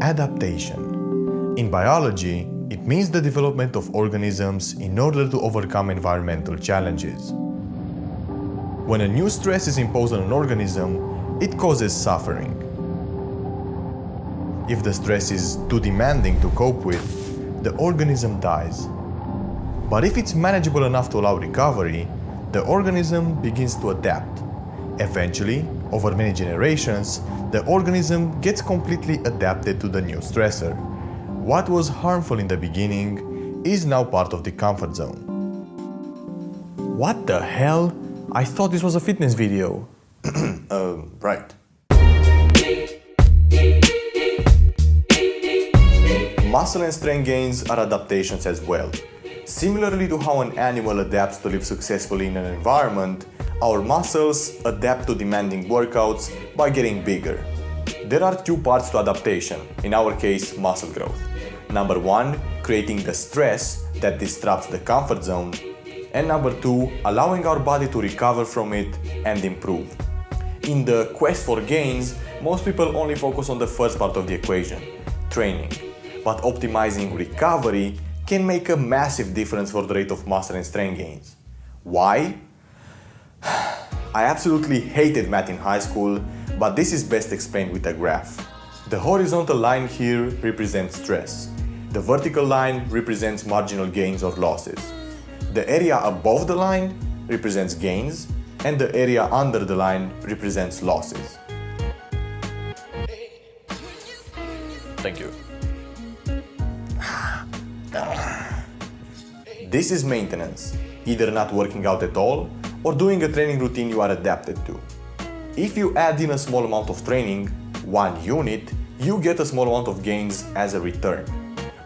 Adaptation. In biology, it means the development of organisms in order to overcome environmental challenges. When a new stress is imposed on an organism, it causes suffering. If the stress is too demanding to cope with, the organism dies. But if it's manageable enough to allow recovery, the organism begins to adapt. Eventually, over many generations, the organism gets completely adapted to the new stressor. What was harmful in the beginning is now part of the comfort zone. What the hell? I thought this was a fitness video. Right. Muscle and strength gains are adaptations as well. Similarly to how an animal adapts to live successfully in an environment, our muscles adapt to demanding workouts by getting bigger. There are two parts to adaptation, in our case, muscle growth. Number one, creating the stress that disrupts the comfort zone. And number two, allowing our body to recover from it and improve. In the quest for gains, most people only focus on the first part of the equation, training. But optimizing recovery can make a massive difference for the rate of muscle and strength gains. Why? I absolutely hated math in high school, but this is best explained with a graph. The horizontal line here represents stress. The vertical line represents marginal gains or losses. The area above the line represents gains, and the area under the line represents losses. Thank you. This is maintenance, either not working out at all or doing a training routine you are adapted to. If you add in a small amount of training, 1 unit, you get a small amount of gains as a return.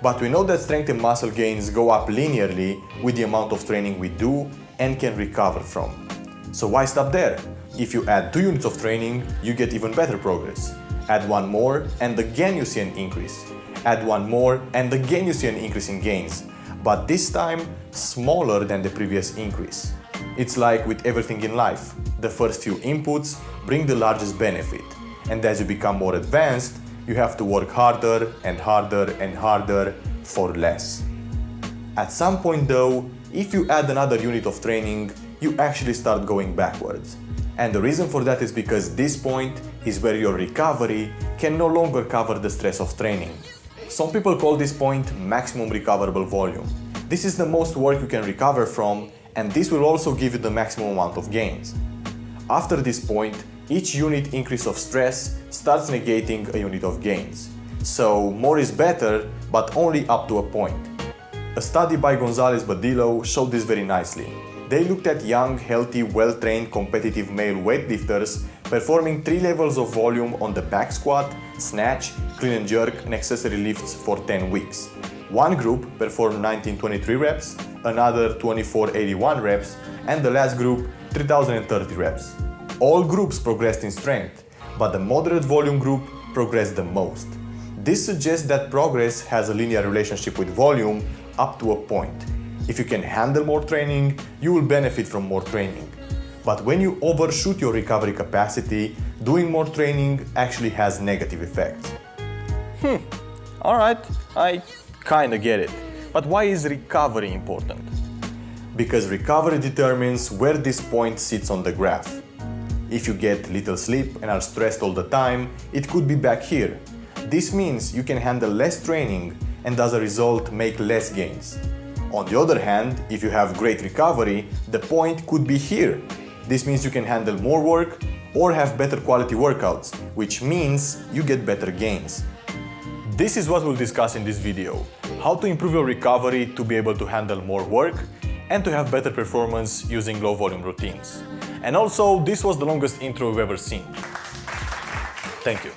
But we know that strength and muscle gains go up linearly with the amount of training we do and can recover from. So why stop there? If you add 2 units of training, you get even better progress. Add 1 more and again you see an increase. Add 1 more and again you see an increase in gains, but this time smaller than the previous increase. It's like with everything in life. The first few inputs bring the largest benefit, and as you become more advanced, you have to work harder and harder and harder for less. At some point though, if you add another unit of training, you actually start going backwards. And the reason for that is because this point is where your recovery can no longer cover the stress of training. Some people call this point maximum recoverable volume. This is the most work you can recover from, and this will also give you the maximum amount of gains. After this point, each unit increase of stress starts negating a unit of gains. So more is better, but only up to a point. A study by Gonzalez-Badillo showed this very nicely. They looked at young, healthy, well-trained, competitive male weightlifters performing 3 levels of volume on the back squat, snatch, clean and jerk, and accessory lifts for 10 weeks. One group performed 1923 reps, another 2481 reps, and the last group 3030 reps. All groups progressed in strength, but the moderate volume group progressed the most. This suggests that progress has a linear relationship with volume up to a point. If you can handle more training, you will benefit from more training. But when you overshoot your recovery capacity, doing more training actually has negative effects. Alright, I kinda get it. But why is recovery important? Because recovery determines where this point sits on the graph. If you get little sleep and are stressed all the time, it could be back here. This means you can handle less training and as a result make less gains. On the other hand, if you have great recovery, the point could be here. This means you can handle more work or have better quality workouts, which means you get better gains. This is what we'll discuss in this video. How to improve your recovery to be able to handle more work and to have better performance using low volume routines. And also, this was the longest intro we've ever seen. Thank you.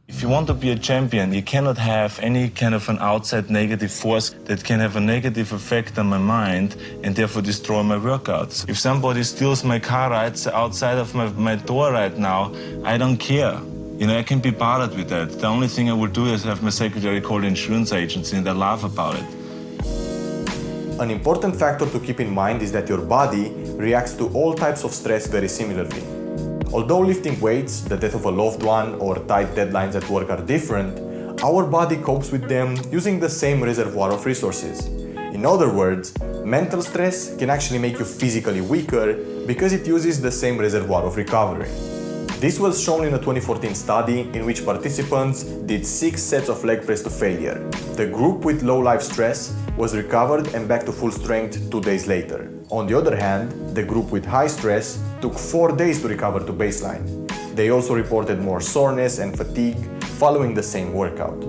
If you want to be a champion, you cannot have any kind of an outside negative force that can have a negative effect on my mind and therefore destroy my workouts. If somebody steals my car rides outside of my door right now, I don't care. You know, I can be bothered with that. The only thing I will do is have my secretary call the insurance agency and I laugh about it. An important factor to keep in mind is that your body reacts to all types of stress very similarly. Although lifting weights, the death of a loved one, or tight deadlines at work are different, our body copes with them using the same reservoir of resources. In other words, mental stress can actually make you physically weaker because it uses the same reservoir of recovery. This was shown in a 2014 study in which participants did 6 sets of leg press to failure. The group with low life stress was recovered and back to full strength 2 days later. On the other hand, the group with high stress took 4 days to recover to baseline. They also reported more soreness and fatigue following the same workout.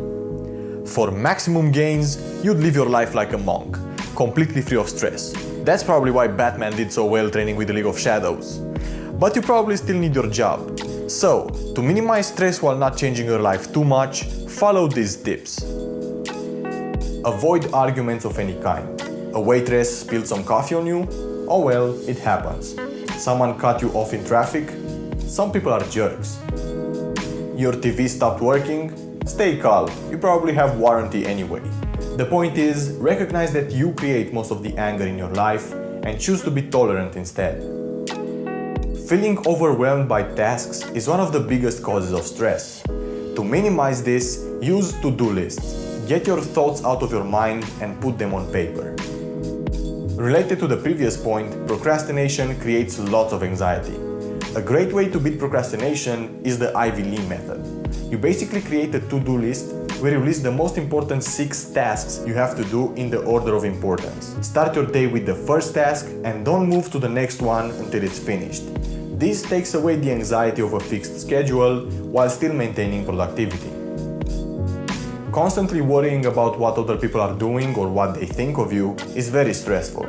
For maximum gains, you'd live your life like a monk, completely free of stress. That's probably why Batman did so well training with the League of Shadows. But you probably still need your job. So, to minimize stress while not changing your life too much, follow these tips. Avoid arguments of any kind. A waitress spilled some coffee on you? Oh well, it happens. Someone cut you off in traffic? Some people are jerks. Your TV stopped working? Stay calm, you probably have warranty anyway. The point is, recognize that you create most of the anger in your life and choose to be tolerant instead. Feeling overwhelmed by tasks is one of the biggest causes of stress. To minimize this, use to-do lists. Get your thoughts out of your mind and put them on paper. Related to the previous point, procrastination creates lots of anxiety. A great way to beat procrastination is the Ivy Lee method. You basically create a to-do list where you list the most important 6 tasks you have to do in the order of importance. Start your day with the first task and don't move to the next one until it's finished. This takes away the anxiety of a fixed schedule while still maintaining productivity. Constantly worrying about what other people are doing or what they think of you is very stressful.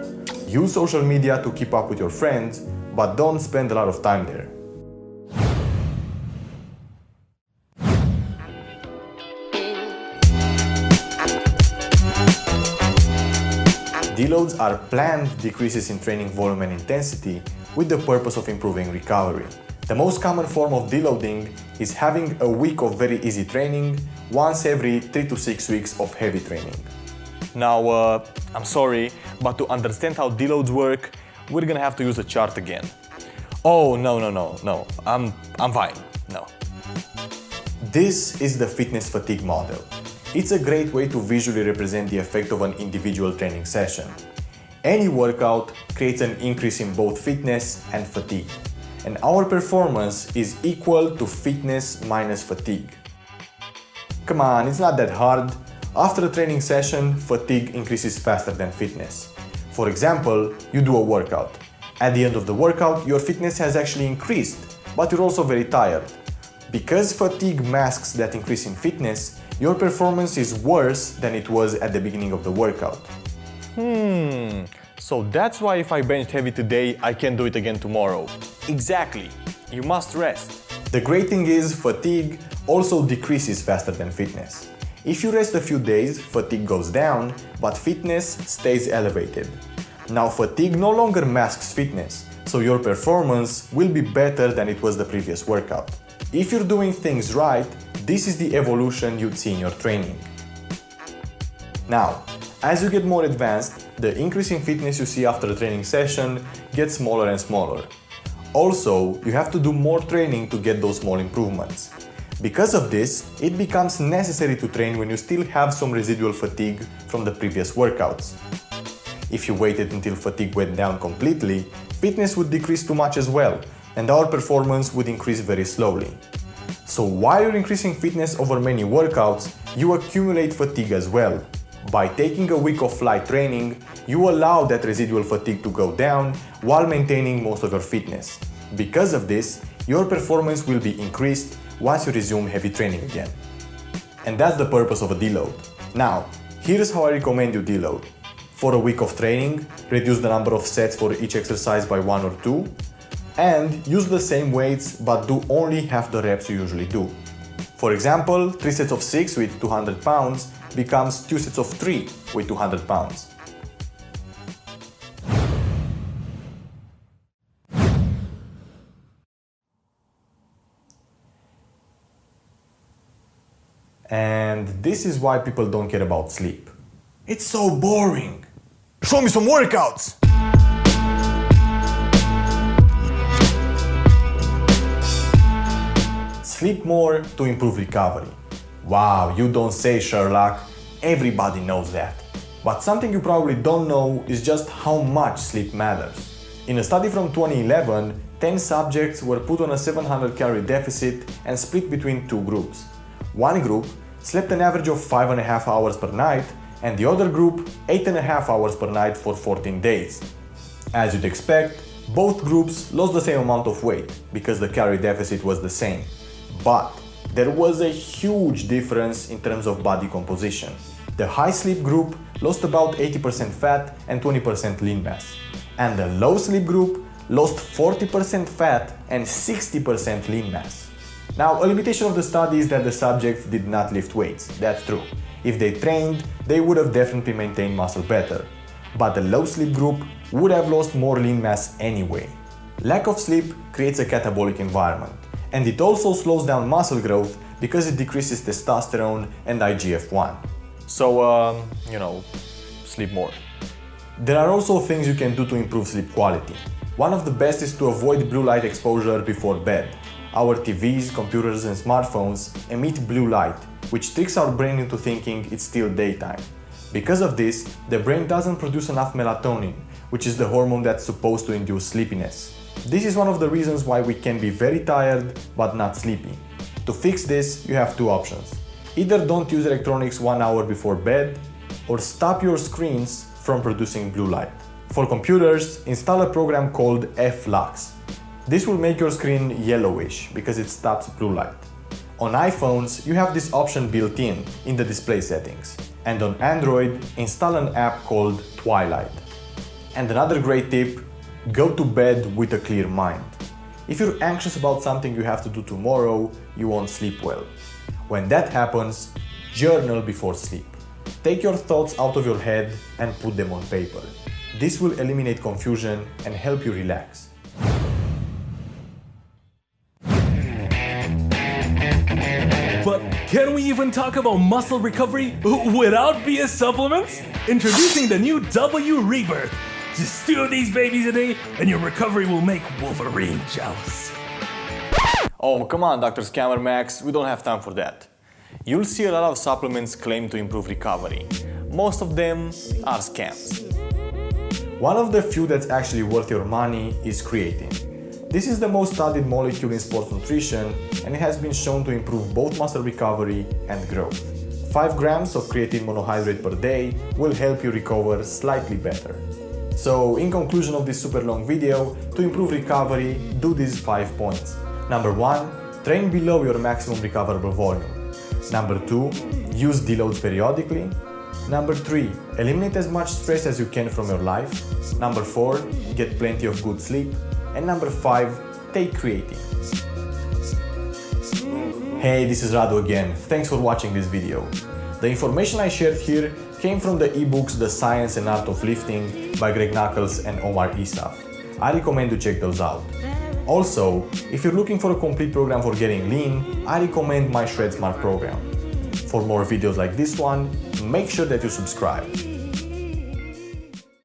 Use social media to keep up with your friends, but don't spend a lot of time there. Deloads are planned decreases in training volume and intensity with the purpose of improving recovery. The most common form of deloading is having a week of very easy training once every 3 to 6 weeks of heavy training. Now, I'm sorry, but to understand how deloads work, we're gonna have to use a chart again. Oh, no, I'm fine, no. This is the fitness fatigue model. It's a great way to visually represent the effect of an individual training session. Any workout creates an increase in both fitness and fatigue, and our performance is equal to fitness minus fatigue. Come on, it's not that hard. After a training session, fatigue increases faster than fitness. For example, you do a workout. At the end of the workout, your fitness has actually increased, but you're also very tired. Because fatigue masks that increase in fitness, your performance is worse than it was at the beginning of the workout. So that's why if I benched heavy today, I can do it again tomorrow. Exactly. You must rest. The great thing is, fatigue also decreases faster than fitness. If you rest a few days, fatigue goes down, but fitness stays elevated. Now, fatigue no longer masks fitness, so your performance will be better than it was the previous workout. If you're doing things right, this is the evolution you'd see in your training. Now, as you get more advanced, the increase in fitness you see after a training session gets smaller and smaller. Also, you have to do more training to get those small improvements. Because of this, it becomes necessary to train when you still have some residual fatigue from the previous workouts. If you waited until fatigue went down completely, fitness would decrease too much as well, and our performance would increase very slowly. So while you're increasing fitness over many workouts, you accumulate fatigue as well. By taking a week of light training, you allow that residual fatigue to go down while maintaining most of your fitness. Because of this, your performance will be increased once you resume heavy training again. And that's the purpose of a deload. Now, here's how I recommend you deload. For a week of training, reduce the number of sets for each exercise by 1 or 2, and use the same weights but do only half the reps you usually do. For example, 3 sets of 6 with 200 pounds becomes 2 sets of 3 with 200 pounds. And this is why people don't care about sleep. It's so boring. Show me some workouts! Sleep more to improve recovery. Wow, you don't say, Sherlock. Everybody knows that. But something you probably don't know is just how much sleep matters. In a study from 2011, 10 subjects were put on a 700 calorie deficit and split between two groups. One group slept an average of 5.5 hours per night, and the other group 8.5 hours per night for 14 days. As you'd expect, both groups lost the same amount of weight because the calorie deficit was the same. But there was a huge difference in terms of body composition. The high sleep group lost about 80% fat and 20% lean mass, and the low sleep group lost 40% fat and 60% lean mass. Now, a limitation of the study is that the subjects did not lift weights, that's true. If they trained, they would have definitely maintained muscle better. But the low sleep group would have lost more lean mass anyway. Lack of sleep creates a catabolic environment, and it also slows down muscle growth because it decreases testosterone and IGF-1. So, sleep more. There are also things you can do to improve sleep quality. One of the best is to avoid blue light exposure before bed. Our TVs, computers and smartphones emit blue light, which tricks our brain into thinking it's still daytime. Because of this, the brain doesn't produce enough melatonin, which is the hormone that's supposed to induce sleepiness. This is one of the reasons why we can be very tired but not sleepy. To fix this, you have two options. Either don't use electronics 1 hour before bed, or stop your screens from producing blue light. For computers, install a program called F-Lux. This will make your screen yellowish because it stops blue light. On iPhones, you have this option built in the display settings. And on Android, install an app called Twilight. And another great tip, go to bed with a clear mind. If you're anxious about something you have to do tomorrow, you won't sleep well. When that happens, journal before sleep. Take your thoughts out of your head and put them on paper. This will eliminate confusion and help you relax. But can we even talk about muscle recovery without BS supplements? Introducing the new W Rebirth. Just 2 of these babies a day and your recovery will make Wolverine jealous. Oh, come on, Dr. Scammer Max, we don't have time for that. You'll see a lot of supplements claim to improve recovery. Most of them are scams. One of the few that's actually worth your money is creatine. This is the most studied molecule in sports nutrition, and it has been shown to improve both muscle recovery and growth. 5 grams of creatine monohydrate per day will help you recover slightly better. So, in conclusion of this super long video, to improve recovery, do these 5 points. Number 1, train below your maximum recoverable volume. Number 2, use deloads periodically. Number 3, eliminate as much stress as you can from your life. Number 4, get plenty of good sleep. And number 5, take creatine. Hey, this is Radu again. Thanks for watching this video. The information I shared here came from the ebooks The Science and Art of Lifting by Greg Nuckols and Omar Isaf. I recommend you check those out. Also, if you're looking for a complete program for getting lean, I recommend my Shred Smart program. For more videos like this one, make sure that you subscribe.